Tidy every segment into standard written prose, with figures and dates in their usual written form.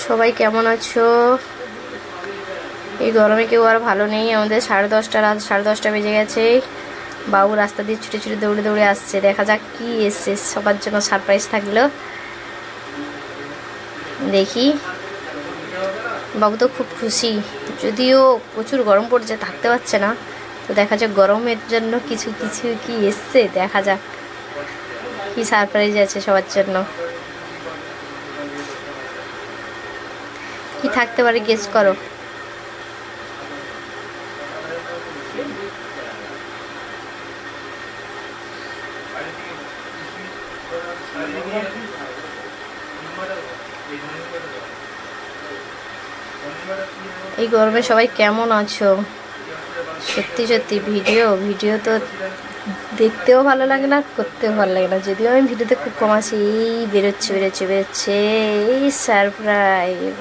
সবাই কেমন আছো? এই গরমে কেউ আর ভালো নেই। আমাদের 10:30 রাত 10:30 বেজে গেছে। বাবু রাস্তা দিয়ে ছুটে ছুটে দৌড়ে দৌড়ে আসছে। দেখা যাক কি এসছে, সবার জন্য সারপ্রাইজ থাকলো। দেখি। বাবু তো খুব খুশি, যদিও প্রচুর গরম পড়ছে, থাকতে পারছে না। তো দেখা যাক গরমের জন্য কিছু কিছু কি এসছে, দেখা যাক কি সারপ্রাইজ আছে সবার জন্য। কি থাকতে পারে, গেস করো। এই গরমে সবাই কেমন আছো? সত্যি সত্যি ভিডিও তো দেখতেও ভালো লাগে না, করতেও ভালো লাগে না। যদিও আমি ভিডিওতে খুব কম আছি। এই বেরোচ্ছে এই সারপ্রাইজ।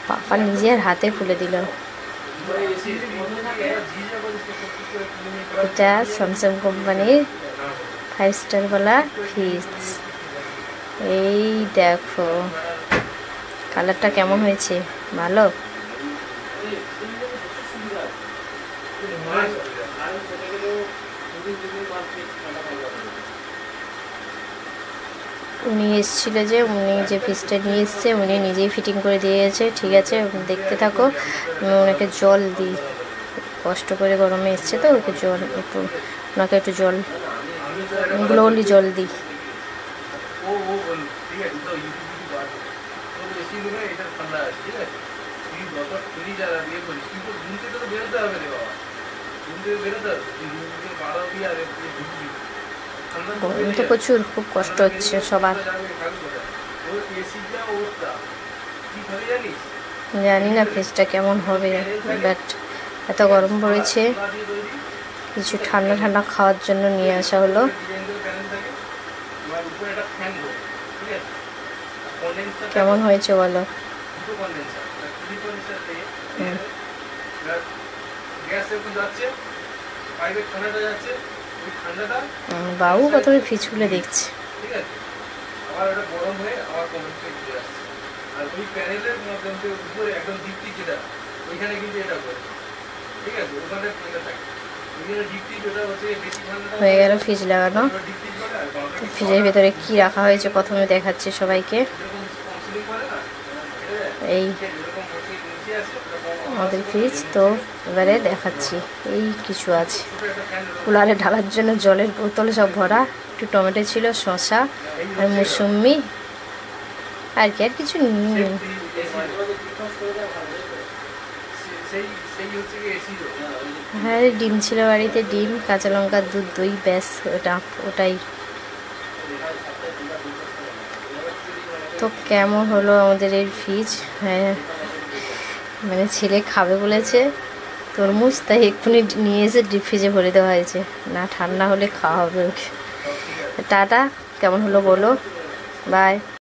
পাপা নিজের হাতে খুলে দিল। এটা স্যামসাং কোম্পানির 5 স্টার वाला ফ্রিজ। এই দেখো কালারটা কেমন হয়েছে, ভালো। উনি এসেছিল উনি যে ফ্রিজটা নিয়ে এসছে, উনি নিজেই ফিটিং করে দিয়েছে। ঠিক আছে, দেখতে থাকো। ওনাকে জল দিই, কষ্ট করে গরমে এসছে তো, ওকে জল ওনাকে একটু জল, গ্লোলি জল দিই। গরম তো প্রচুর, খুব কষ্ট হচ্ছে সবার। জানি না ফ্রিজটা কেমন হবে, বাট এত গরম পড়েছে, কিছু ঠান্ডা ঠান্ডা খাওয়ার জন্য নিয়ে আসা হলো। কেমন হয়েছে বলো? বাবু প্রথমে ফ্রিজ খুলে দেখছে। হয়ে গেল ফ্রিজ লাগানো। ফ্রিজের ভেতরে কি রাখা হয়েছে প্রথমে দেখাচ্ছি সবাইকে। এই আমাদের ফ্রিজ তো, এবারে দেখাচ্ছি। এই কিছু আছে, কুলারে ঢালার জন্য জলের বোতলে সব ভরা। একটু টমেটো ছিল, শসা আর মুসুম্বি, আর কি আর কিছু নেই। হ্যাঁ, ডিম ছিল বাড়িতে, ডিম, কাঁচা লঙ্কা, দুধ, দই, ব্যাস ওটাই। তো কেমন হলো আমাদের এই ফ্রিজ? হ্যাঁ, মানে ছেলে খাবে বলেছে তরমুজ, তাই এক্ষুনি নিয়ে এসে ডিপ ফ্রিজে ভরে দেওয়া হয়েছে, না ঠান্ডা হলে খাওয়া হবে ওকে। টাটা, কেমন হলো বলো, বাই।